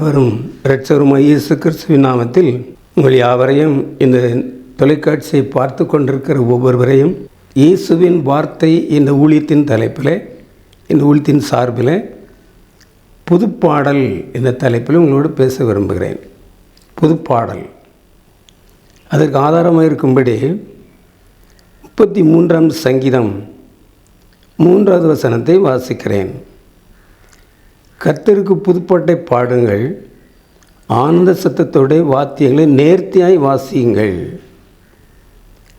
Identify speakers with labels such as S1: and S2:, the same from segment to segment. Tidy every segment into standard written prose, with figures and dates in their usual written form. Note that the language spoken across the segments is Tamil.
S1: ஆண்டவரும் இரட்சகருமாகிய இயேசு கிறிஸ்துவின் நாமத்தில் உங்கள் யாவரையும் இந்த தொலைக்காட்சியை பார்த்து கொண்டிருக்கிற ஒவ்வொருவரையும் இயேசுவின் வார்த்தை இந்த ஊழியத்தின் தலைப்பில், இந்த ஊழியத்தின் சார்பில் புதுப்பாடல் என்ற தலைப்பில் உங்களோடு பேச விரும்புகிறேன். புதுப்பாடல் அதற்கு ஆதாரமாக இருக்கும்படி 33ஆம் சங்கீதம் 3வது வசனத்தை வாசிக்கிறேன். கர்த்தருக்கு புதுப்பாட்டை பாடுங்கள், ஆனந்த சத்தத்தோட வாத்தியங்களை நேர்த்தியாய் வாசியுங்கள்.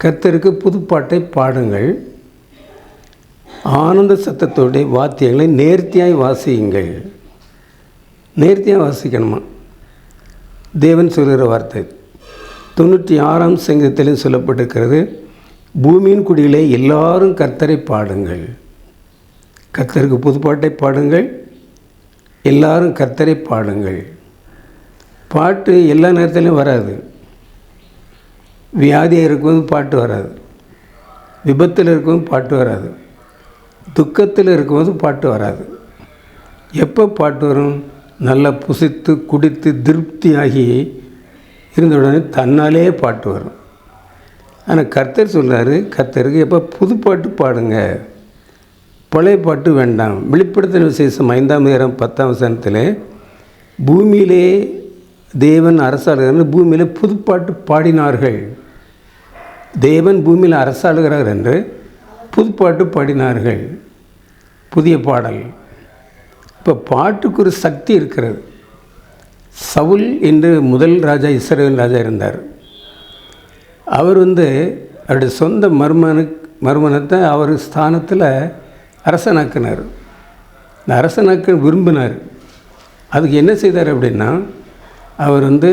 S1: கர்த்தருக்கு புதுப்பாட்டை பாடுங்கள், ஆனந்த சத்தத்தோட வாத்தியங்களை நேர்த்தியாய் வாசியுங்கள். நேர்த்தியாக வாசிக்கணுமா? தேவன் சொல்கிற வார்த்தை 96ஆம் சங்கீதத்திலும் சொல்லப்பட்டிருக்கிறது, பூமியின் குடியிலே எல்லாரும் கர்த்தரை பாடுங்கள். கர்த்தருக்கு புதுப்பாட்டை பாடுங்கள், எல்லாரும் கர்த்தரை பாடுங்கள். பாட்டு எல்லா நேரத்துலையும் வராது. வியாதியாக இருக்கும்போது பாட்டு வராது, விபத்தில் இருக்கும்போது பாட்டு வராது, துக்கத்தில் இருக்கும்போது பாட்டு வராது. எப்போ பாட்டு வரும்? நல்லா புசித்து குடித்து திருப்தியாகி இருந்த உடனே தன்னாலே பாட்டு வரும். ஆனால் கர்த்தர் சொல்கிறாரு, கர்த்தருக்கு எப்போ புதுப்பாட்டு பாடுங்க, பழைய பாட்டு வேண்டாம். வெளிப்படுத்தின விசேஷம் 5ஆம் அதிகாரம் 10ஆம் வசனத்தில் பூமியிலே தேவன் அரசாளுகிறார், பூமியிலே புதுப்பாட்டு பாடினார்கள். தேவன் பூமியில் அரசாளுகிறார் என்று புதுப்பாட்டு பாடினார்கள். புதிய பாடல். இப்போ பாட்டுக்கு ஒரு சக்தி இருக்கிறது. சவுல் என்று முதல் ராஜா, இஸ்ரவேல் ராஜா இருந்தார். அவர் அவருடைய சொந்த மருமனத்தை அவர் ஸ்தானத்தில் அரசனாக்கினார். இந்த அரசனாக்க விரும்பினார். அதுக்கு என்ன செய்தார் அப்படின்னா, அவர் அவனை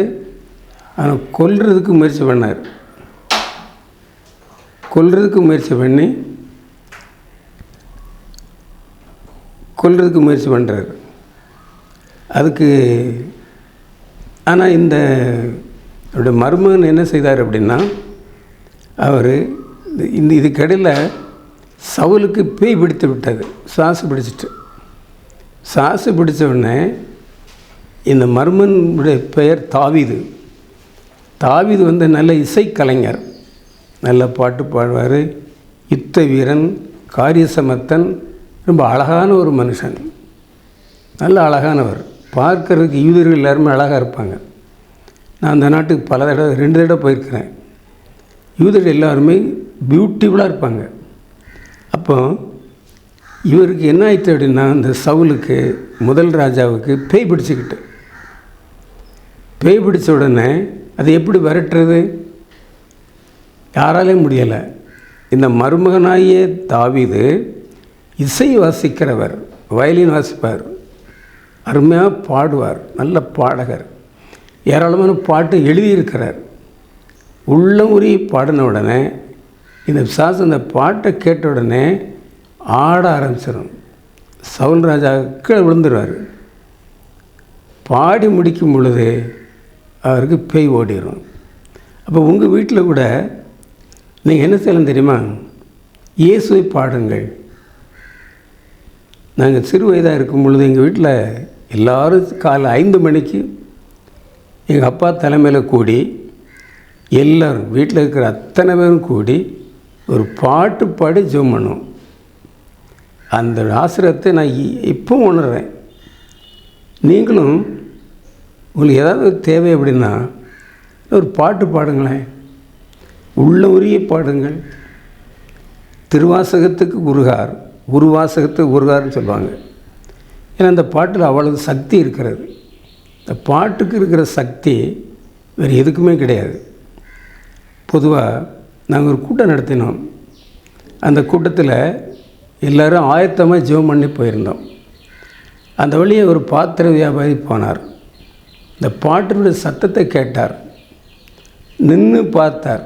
S1: கொல்றதுக்கு முயற்சி பண்ணார். கொல்றதுக்கு முயற்சி பண்ணுறார். அதுக்கு ஆனால் அவருடைய மருமகன் என்ன செய்தார் அப்படின்னா, அவர் இதுக்கடையில் சவுலுக்கு பேய் பிடித்து விட்டது. சாசு பிடிச்ச உடனே இந்த மருமனுடைய பெயர் தாவீது. தாவீது நல்ல இசைக்கலைஞர், நல்ல பாட்டு பாடுவார், யுத்த வீரன், காரியசமர்த்தன், ரொம்ப அழகான ஒரு மனுஷன், நல்ல அழகானவர். பார்க்கறதுக்கு யூதர்கள் எல்லாருமே அழகாக இருப்பாங்க. நான் அந்த நாட்டுக்கு 2 தடவை போயிருக்கிறேன். யூதர்கள் எல்லாருமே பியூட்டிஃபுல்லாக இருப்பாங்க. அப்போ இவருக்கு என்ன ஆயிடுச்சு அப்படின்னா, இந்த சவுலுக்கு, முதல் ராஜாவுக்கு பேய் பிடிச்ச உடனே அதை எப்படி விரட்டுறது? யாராலையும் முடியலை. இந்த மருமகனாகிய தாவீது இசை வாசிக்கிறவர், வயலின் வாசிப்பார், அருமையாக பாடுவார், நல்ல பாடகர், ஏராளமான பாட்டு எழுதியிருக்கிறார். உள்ளமுறி பாடின உடனே இந்த இந்த பாட்டை கேட்ட உடனே ஆட ஆரம்பிச்சிடும். சவுல் ராஜா கீழே விழுந்துடுவார். பாடி முடிக்கும் பொழுது அவருக்கு பேய் ஓடிடும். அப்போ உங்கள் வீட்டில் கூட நீங்கள் என்ன செய்யலாம் தெரியுமா? இயேசுவை பாடுங்கள். நாங்கள் சிறு வயதாக இருக்கும் பொழுது எங்கள் வீட்டில் எல்லோரும் காலை 5 மணிக்கு எங்கள் அப்பா தலைமையில் கூடி, எல்லோரும் வீட்டில் இருக்கிற அத்தனை பேரும் கூடி ஒரு பாட்டு பாடி ஜெபம் பண்ணுவோம். அந்த ஆசிரியத்தை நான் இப்பவும் உணர்றேன். நீங்களும் உங்களுக்கு ஏதாவது தேவை அப்படின்னா ஒரு பாட்டு பாடுங்களேன், உள்ள உரிய பாடுங்கள். திருவாசகத்துக்கு உருகார், உருவாசகத்துக்கு உருகார்னு சொல்லுவாங்க. ஏன்னா அந்த பாட்டில் அவ்வளவு சக்தி இருக்கிறது. இந்த பாட்டுக்கு இருக்கிற சக்தி வேறு எதுக்குமே கிடையாது. பொதுவாக நாங்கள் ஒரு கூட்டம் நடத்தினோம். அந்த கூட்டத்தில் எல்லோரும் ஆயத்தமாக ஜெபம் பண்ணி போயிருந்தோம். அந்த வழியே ஒரு பாத்திர வியாபாரி போனார். இந்த பாட்டினுடைய சத்தத்தை கேட்டார். நின்று பார்த்தார்.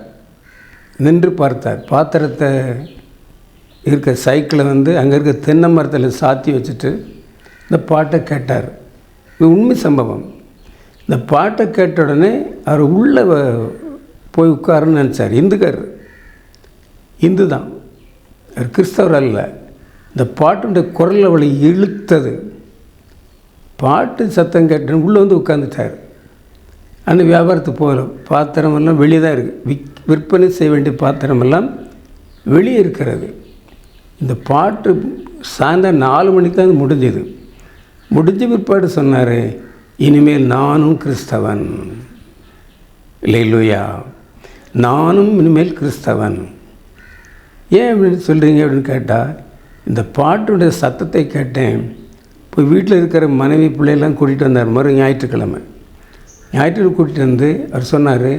S1: பாத்திரத்தை இருக்க சைக்கிளை அங்கே இருக்க தென்னை மரத்தில் சாத்தி வச்சுட்டு இந்த பாட்டை கேட்டார். இது உண்மை சம்பவம். இந்த பாட்டை கேட்ட உடனே அவர் உள்ளே போய் உட்காருன்னு நினச்சார். இந்து தான், கிறிஸ்தவர் அல்ல. இந்த பாட்டுடைய குரல் அவளை இழுத்தது. பாட்டு சத்தம் கேட்டு உள்ளே வந்து உட்காந்துட்டார். அந்த வியாபாரத்துக்கு போகல. பாத்திரமெல்லாம் வெளியே தான் இருக்குது. விற்பனை செய்ய வேண்டிய பாத்திரமெல்லாம் வெளியே இருக்கிறது. இந்த பாட்டு சாயந்தரம் 4 மணிக்கு தான் முடிஞ்சது. முடிஞ்ச பிற்பாடு சொன்னார், இனிமேல் நானும் கிறிஸ்தவன். இல்லையா, நானும் இனிமேல் கிறிஸ்தவன். ஏன் அப்படின்னு சொல்கிறீங்க அப்படின்னு கேட்டால், இந்த பாட்டுடைய சத்தத்தை கேட்டேன். இப்போ வீட்டில் இருக்கிற மனைவி பிள்ளையெல்லாம் கூட்டிகிட்டு வந்தார். மறு ஞாயிற்றுக்கிழமை கூட்டிகிட்டு வந்து அவர் சொன்னார்,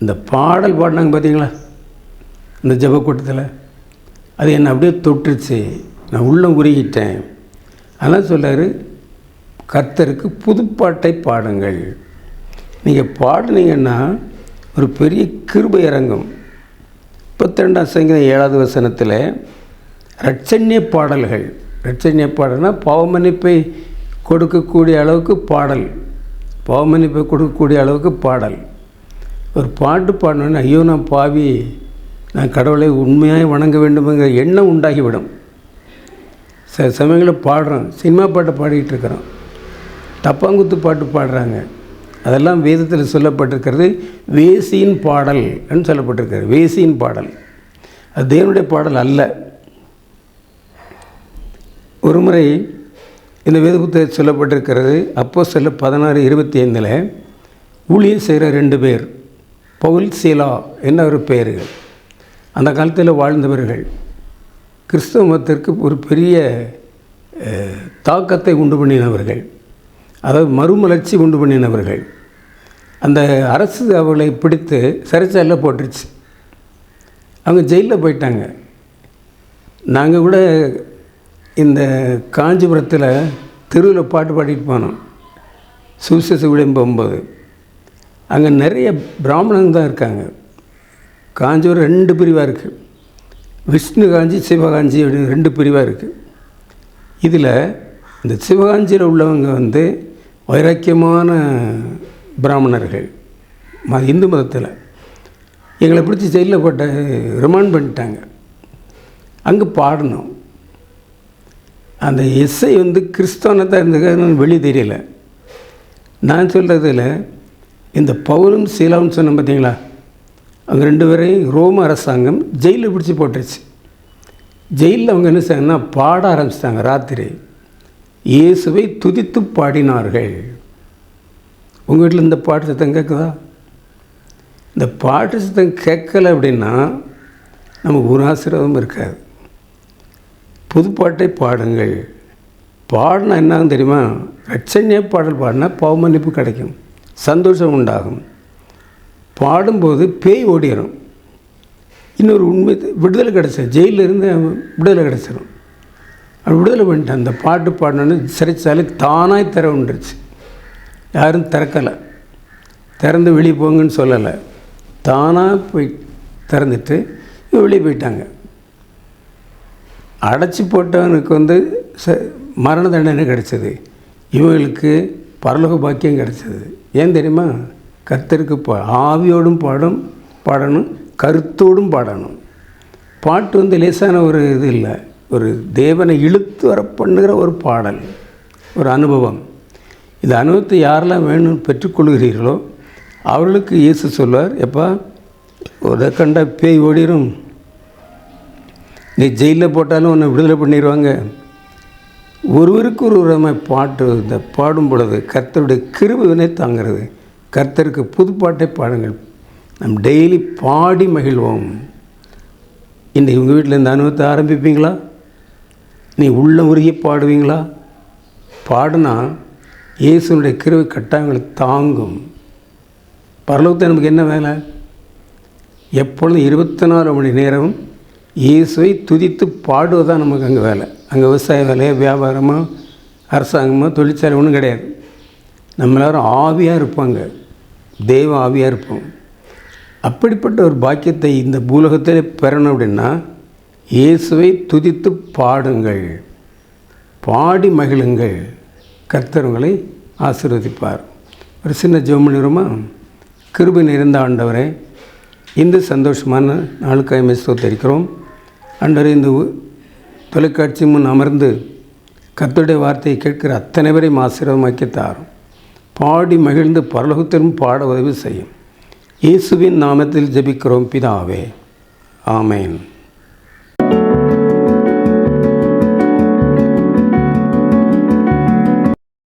S1: இந்த பாடல் பாடினாங்க பார்த்தீங்களா இந்த ஜெப கூட்டத்தில், அது என்னை அப்படியே தொட்டுருச்சு, நான் உள்ளே உருகிட்டேன். அதெல்லாம் சொன்னார், கர்த்தருக்கு புதுப்பாட்டை பாடுங்கள். நீங்கள் பாடினீங்கன்னா ஒரு பெரிய கிருபை இறங்கும். 32ஆம் சங்கீதம் 7வது வசனத்தில் இரட்சண்ய பாடல்கள், இரட்சண்ய பாடல்னா பாவமன்னிப்பை கொடுக்கக்கூடிய அளவுக்கு பாடல், பாவமன்னிப்பை கொடுக்கக்கூடிய அளவுக்கு பாடல். ஒரு பாட்டு பாடணுன்னு, ஐயோ நான் பாவி, நான் கடவுளை உண்மையாக வணங்க வேண்டும்ங்கிற எண்ணம் உண்டாகிவிடும். சில சமயங்களில் பாடுறோம், சினிமா பாட்டை பாடிக்கிட்டு இருக்கிறோம், டப்பாங்குத்து பாட்டு பாடுறாங்க. அதெல்லாம் வேதத்தில் சொல்லப்பட்டிருக்கிறது வேசியின் பாடல் என்று சொல்லப்பட்டிருக்கிறது. வேசியின் பாடல் அது தேவனுடைய பாடல் அல்ல. ஒரு முறை இந்த வேத புத்தகத்தில் சொல்லப்பட்டிருக்கிறது, அப்போஸ்தலர் 16:25 ஊழியம் செய்கிற 2 பேர், பவுல் சீலா என்ன ஒரு பெயர்கள், அந்த காலத்தில் வாழ்ந்தவர்கள், கிறிஸ்தவ மதத்திற்கு ஒரு பெரிய தாக்கத்தை உண்டு பண்ணினவர்கள், அதாவது மறுமலர்ச்சி உண்டு பண்ணினவர்கள். அந்த அரசு அவர்களை பிடித்து சிறைச்சாலையில் போட்டுருச்சு. அவங்க ஜெயிலில் போயிட்டாங்க. நாங்கள் கூட இந்த காஞ்சிபுரத்தில் தெருவில் பாட்டு பாடிட்டு போனோம். சுவிசேஷ ஊழியம் போகும்போது அங்கே நிறைய பிராமணங்க தான் இருக்காங்க. காஞ்சிபுரம் 2 பிரிவாக இருக்குது, விஷ்ணு காஞ்சி சிவகாஞ்சி அப்படின்னு 2 பிரிவாக இருக்குது. இதில் இந்த சிவகாஞ்சியில் உள்ளவங்க வைராக்கியமான பிராமணர்கள், இந்து மதத்தில். எங்களை பிடிச்சி ஜெயிலில் போட்ட ரிமாண்ட் பண்ணிட்டாங்க. அங்கே பாடணும். அந்த எஸ்ஐ கிறிஸ்தவனை தான் இருந்ததுன்னு வெளியே தெரியல. நான் சொல்கிறதில் இந்த பவுலும் சீலாவும் சொன்ன பார்த்தீங்களா, அவங்க 2 பேரையும் ரோம அரசாங்கம் ஜெயிலில் பிடிச்சி போட்டுருச்சு. ஜெயிலில் அவங்க என்ன செய்யணும்னா பாட ஆரம்பிச்சிட்டாங்க. ராத்திரி இயேசுவை துதித்து பாடினார்கள். உங்கள் வீட்டில் இந்த பாட்டு சத்தம் கேட்குதா? இந்த பாட்டு சத்தம் கேட்கலை அப்படின்னா நமக்கு ஒரு ஆசீர்வாதமும் இருக்காது. புதுப்பாட்டை பாடுங்கள். பாடினா என்னாகும் தெரியுமா? இரட்சண்ய பாடல் பாடினா பாவமன்னிப்பு கிடைக்கும், சந்தோஷம் உண்டாகும். பாடும்போது பேய் ஓடிடும். இன்னொரு உண்மை, விடுதலை கிடச்சிடும். ஜெயிலில் இருந்து விடுதலை கிடச்சிடும். அவன் விடுதலை பண்ணிட்டான். அந்த பாட்டு பாடினோன்னு சிறைச்சாலை தானாய் திற உண்டுருச்சு. யாரும் திறக்கலை, திறந்து வெளியே போங்கன்னு சொல்லலை, தானாக போய் திறந்துட்டு வெளியே போயிட்டாங்க. அடைச்சி போட்டவனுக்கு மரண தண்டனை கிடச்சிது, இவங்களுக்கு பரலோக பாக்கியம் கிடச்சிது. ஏன் தெரியுமா? கர்த்தருக்கு ஆவியோடும் பாடணும், கருத்தோடும் பாடணும். பாட்டு லேசான ஒரு இது இல்லை, ஒரு தேவனை இழுத்து வர பண்ணுகிற ஒரு பாடல், ஒரு அனுபவம். இந்த அனுபவத்தை யாரெல்லாம் வேணும்னு பெற்றுக்கொள்கிறீர்களோ அவர்களுக்கு இயேசு சொல்வார், எப்பா ஒரு கண்ட பேய் ஓடிடும், நீ ஜெயிலில் போட்டாலும் உன்னை விடுதலை பண்ணிடுவாங்க. ஒருவருக்கு ஒரு விதமாக பாட்டு இந்த பாடும் பொழுது கர்த்தருடைய கிருபையினை தாங்கிறது. கர்த்தருக்கு புதுப்பாட்டை பாடுங்கள். நம் டெய்லி பாடி மகிழ்வோம். இன்றைக்கு உங்கள் வீட்டில் இந்த அனுபவத்தை ஆரம்பிப்பீங்களா? நீ உள்ள உருகி பாடுவீங்களா? பாடினா இயேசுனுடைய கிருபை கட்டாயங்களை தாங்கும். பரலோகத்தில் நமக்கு என்ன வேலை? எப்பொழுதும் 24 மணி நேரம் இயேசுவை துதித்து பாடுவதுதான் நமக்கு அங்கே வேலை. அங்கே விவசாய வேலையோ வியாபாரமோ அரசாங்கமோ தொழிற்சாலை ஒன்றும் கிடையாது. நம்ம எல்லோரும் ஆவியாக இருப்பாங்க, தெய்வ ஆவியாக இருப்போம். அப்படிப்பட்ட ஒரு பாக்கியத்தை இந்த பூலோகத்தில் பெறணும் அப்படின்னா இயேசுவை துதித்து பாடுங்கள், பாடி மகிழுங்கள். கர்த்தர் உங்களை ஆசீர்வதிப்பார். ஒரு சின்ன ஜெபம் பண்ணிடுமா? கிருபை நிறைந்த ஆண்டவரே, இந்த சந்தோஷமான நாளுக்காய் ஸ்தோத்திரிக்கிறோம். ஆண்டவரே, இந்த தொலைக்காட்சி முன் அமர்ந்து கர்த்தருடைய வார்த்தையை கேட்கிற அத்தனை பேரையும் ஆசீர்வாதமாக்கி தாரும். பாடி மகிழ்ந்து பரலோகத்திலும் பாட உதவி செய்யும். இயேசுவின் நாமத்தில் ஜெபிக்கிறோம் பிதாவே. ஆமேன்.